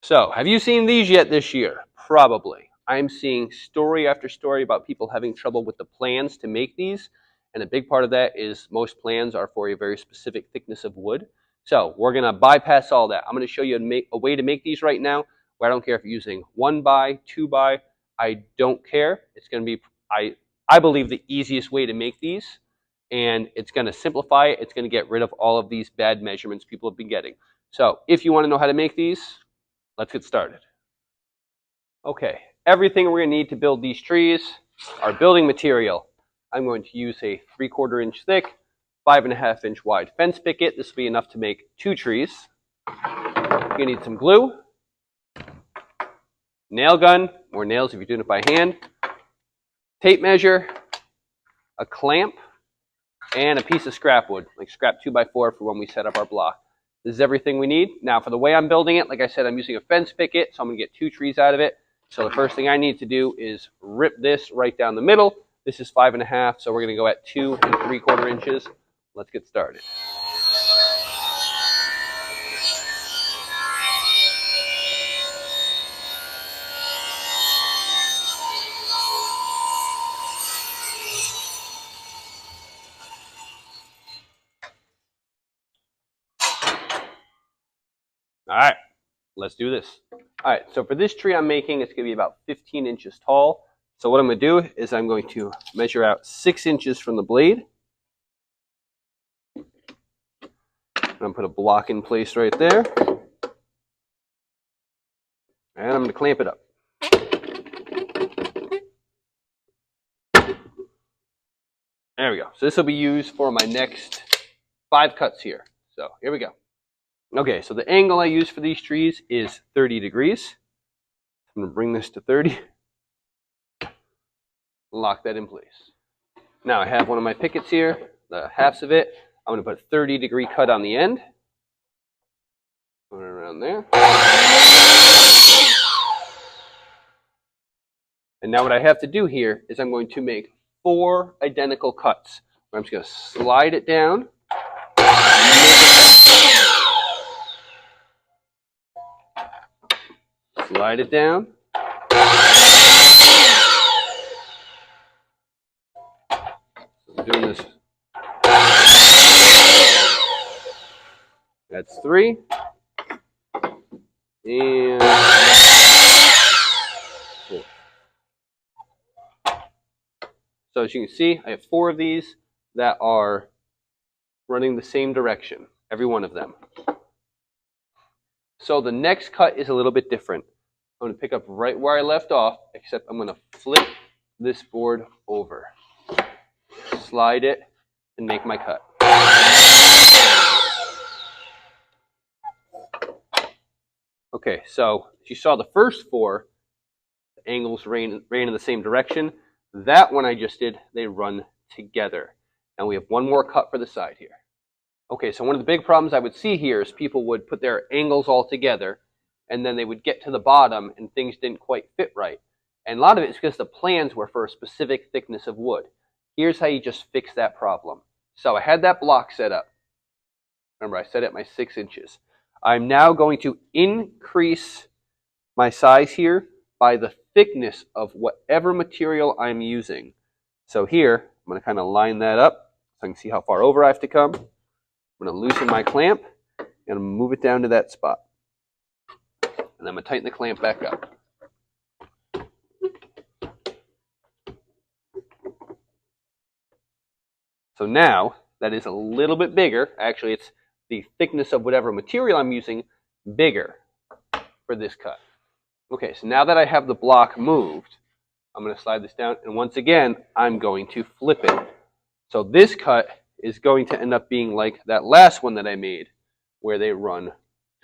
So, have you seen these yet this year? Probably. I'm seeing story after story about people having trouble with the plans to make these. And a big part of that is most plans are for a very specific thickness of wood. So we're going to bypass all that. I'm going to show you a way to make these right now, where I don't care if you're using 1x, 2x. I don't care. It's going to be, I believe, the easiest way to make these. And it's going to simplify it. It's going to get rid of all of these bad measurements people have been getting. So if you want to know how to make these, let's get started. Okay, everything we're going to need to build these trees, our building material. I'm going to use a 3/4 inch thick, 5.5 inch wide fence picket. This will be enough to make 2 trees. You're going to need some glue, nail gun, more nails if you're doing it by hand, tape measure, a clamp, and a piece of scrap wood, like scrap 2x4 for when we set up our block. This is everything we need. Now for the way I'm building it, like I said, I'm using a fence picket, so I'm going to get 2 trees out of it. So the first thing I need to do is rip this right down the middle. This is 5.5, so we're going to go at 2 3/4 inches. Let's get started. All right, let's do this. All right, so for this tree I'm making, it's going to be about 15 inches tall. So what I'm going to do is I'm going to measure out 6 inches from the blade. I'm going to put a block in place right there. And I'm going to clamp it up. There we go. So this will be used for my next 5 cuts here. So here we go. Okay, so the angle I use for these trees is 30 degrees. I'm going to bring this to 30. Lock that in place. Now I have one of my pickets here, the halves of it. I'm going to put a 30-degree cut on the end. Put it around there. And now what I have to do here is I'm going to make 4 identical cuts. I'm just going to slide it down. Slide it down. I'm doing this. That's 3. And 4. So as you can see, I have 4 of these that are running the same direction, every one of them. So the next cut is a little bit different. I'm going to pick up right where I left off, except I'm going to flip this board over, slide it, and make my cut. Okay, so as you saw the first 4, the angles ran in the same direction. That one I just did, they run together. And we have one more cut for the side here. Okay, so one of the big problems I would see here is people would put their angles all together, and then they would get to the bottom and things didn't quite fit right. And a lot of it is because the plans were for a specific thickness of wood. Here's how you just fix that problem. So I had that block set up. Remember, I set it at my 6 inches. I'm now going to increase my size here by the thickness of whatever material I'm using. So here, I'm going to kind of line that up so I can see how far over I have to come. I'm going to loosen my clamp and move it down to that spot. And I'm going to tighten the clamp back up. So now that is a little bit bigger. Actually, it's the thickness of whatever material I'm using bigger for this cut. Okay, so now that I have the block moved, I'm going to slide this down. And once again, I'm going to flip it. So this cut is going to end up being like that last one that I made, where they run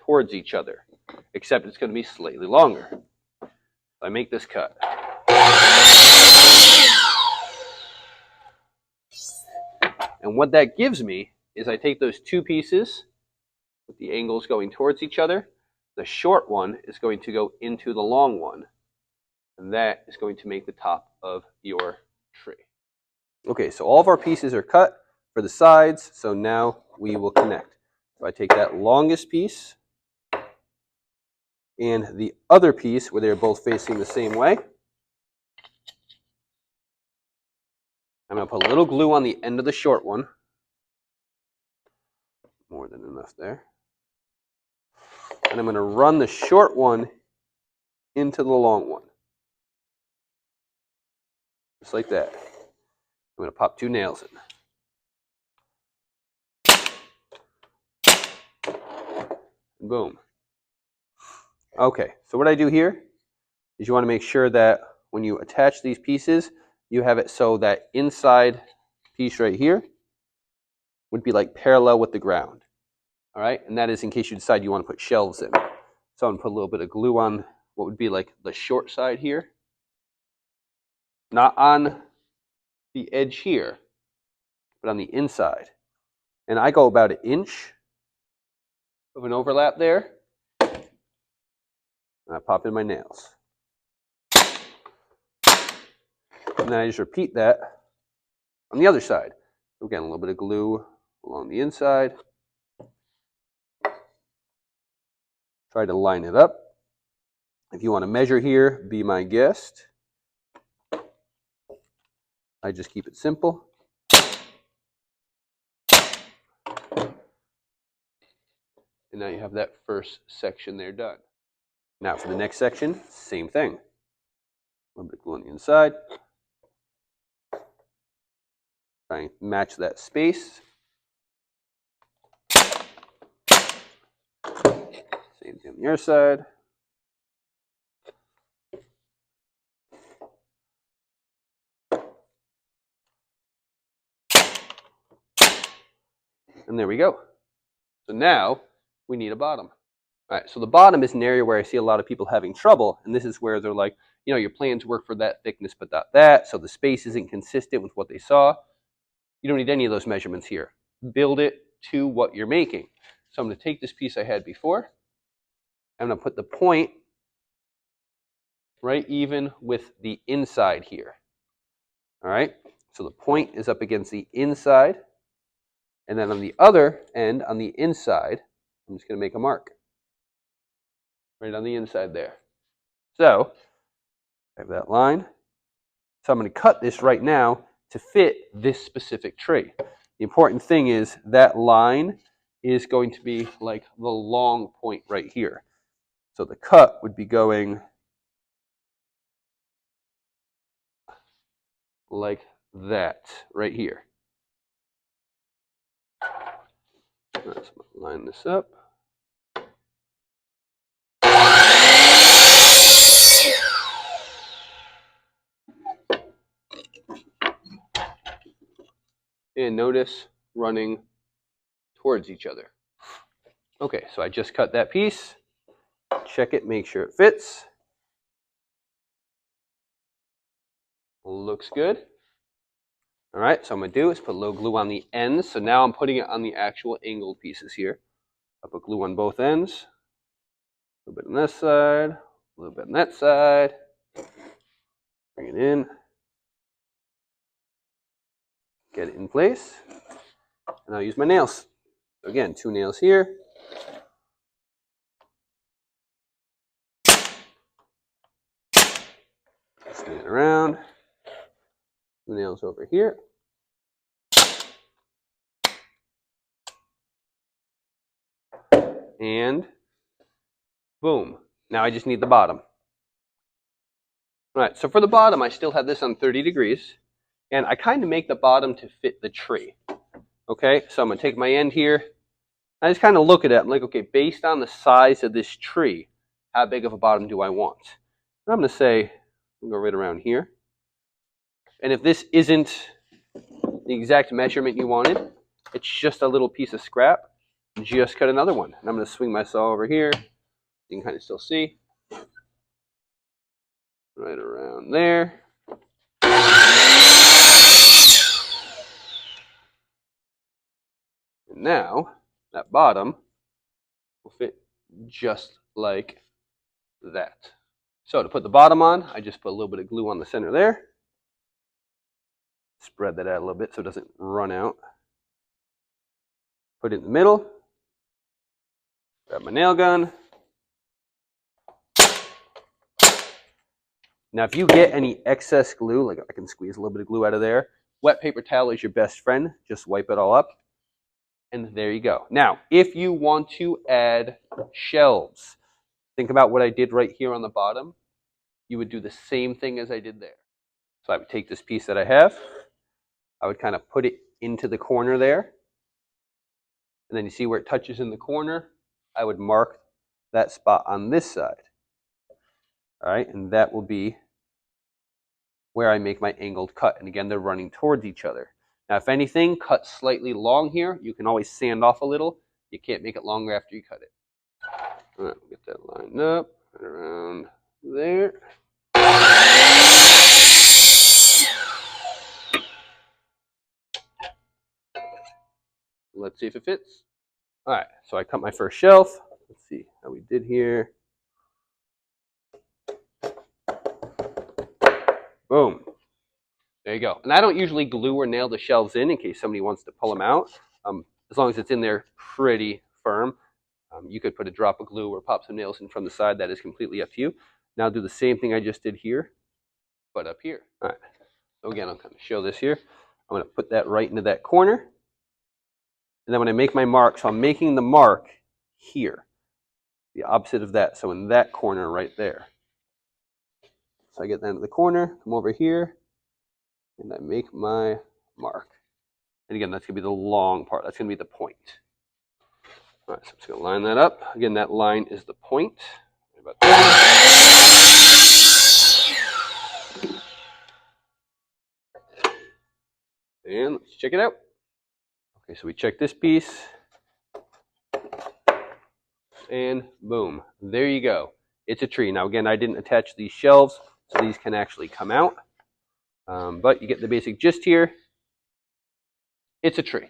towards each other, except it's going to be slightly longer. So I make this cut. And what that gives me is I take those 2 pieces with the angles going towards each other. The short one is going to go into the long one, and that is going to make the top of your tree. Okay, so all of our pieces are cut for the sides, so now we will connect. So I take that longest piece and the other piece where they're both facing the same way. I'm going to put a little glue on the end of the short one. More than enough there. And I'm going to run the short one into the long one. Just like that. I'm going to pop 2 nails in. And boom. Okay, so what I do here is you want to make sure that when you attach these pieces, you have it so that inside piece right here would be like parallel with the ground. All right, and that is in case you decide you want to put shelves in. So I'm going to put a little bit of glue on what would be like the short side here. Not on the edge here, but on the inside. And I go about 1 inch of an overlap there. And I pop in my nails. And then I just repeat that on the other side. So again, a little bit of glue along the inside. Try to line it up. If you want to measure here, be my guest. I just keep it simple. And now you have that first section there done. Now for the next section, same thing. A little bit of glue on the inside. Try and match that space. Same thing on the other side. And there we go. So now we need a bottom. All right, so the bottom is an area where I see a lot of people having trouble, and this is where they're like, you know, your plans work for that thickness but not that, so the space isn't consistent with what they saw. You don't need any of those measurements here. Build it to what you're making. So I'm going to take this piece I had before. I'm going to put the point right even with the inside here. All right, so the point is up against the inside. And then on the other end, on the inside, I'm just going to make a mark. Right on the inside there. So, I have that line. So I'm going to cut this right now to fit this specific tree. The important thing is that line is going to be like the long point right here. So the cut would be going like that right here. Let's line this up. And notice running towards each other. Okay, so I just cut that piece. Check it, make sure it fits. Looks good. All right, so I'm going to do is put a little glue on the ends. So now I'm putting it on the actual angled pieces here. I'll put glue on both ends. A little bit on this side, a little bit on that side. Bring it in. Get it in place. And I'll use my nails. So again, 2 nails here. Spin it around. 2 nails over here. And boom. Now I just need the bottom. All right, so for the bottom, I still have this on 30 degrees. And I kind of make the bottom to fit the tree. Okay, so I'm going to take my end here. I just kind of look at it. I'm like, okay, based on the size of this tree, how big of a bottom do I want? And I'm going to say, I'll go right around here. And if this isn't the exact measurement you wanted, it's just a little piece of scrap, just cut another one. And I'm going to swing my saw over here. You can kind of still see. Right around there. And now, that bottom will fit just like that. So to put the bottom on, I just put a little bit of glue on the center there. Spread that out a little bit so it doesn't run out. Put it in the middle. Grab my nail gun. Now, if you get any excess glue, like I can squeeze a little bit of glue out of there, wet paper towel is your best friend. Just wipe it all up, and there you go. Now, if you want to add shelves, think about what I did right here on the bottom. You would do the same thing as I did there. So I would take this piece that I have, I would kind of put it into the corner there, and then you see where it touches in the corner, I would mark that spot on this side. All right, and that will be where I make my angled cut. And again, they're running towards each other. Now, if anything, cut slightly long here. You can always sand off a little. You can't make it longer after you cut it. All right, we'll get that lined up right around there. Let's see if it fits. All right, so I cut my first shelf. Let's see how we did here. Boom. There you go. And I don't usually glue or nail the shelves in case somebody wants to pull them out. As long as it's in there pretty firm. You could put a drop of glue or pop some nails in from the side. That is completely up to you. Now do the same thing I just did here, but up here. All right. So again, I'll kind of show this here. I'm going to put that right into that corner. And then when I make my mark, so I'm making the mark here, the opposite of that. So in that corner right there. So I get down to the corner, come over here, and I make my mark. And again, that's going to be the long part. That's going to be the point. All right, so I'm just going to line that up. Again, that line is the point. And let's check it out. Okay, so we check this piece. And boom, there you go. It's a tree. Now, again, I didn't attach these shelves, so these can actually come out. But you get the basic gist here. It's a tree.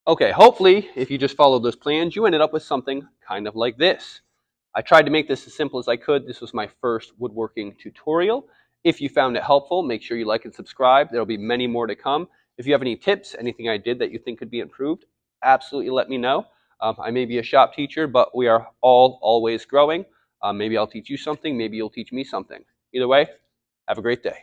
Okay, hopefully, if you just followed those plans, you ended up with something kind of like this. I tried to make this as simple as I could. This was my first woodworking tutorial. If you found it helpful, make sure you like and subscribe. There will be many more to come. If you have any tips, anything I did that you think could be improved, absolutely let me know. I may be a shop teacher, but we are all always growing. Maybe I'll teach you something. Maybe you'll teach me something. Either way, have a great day.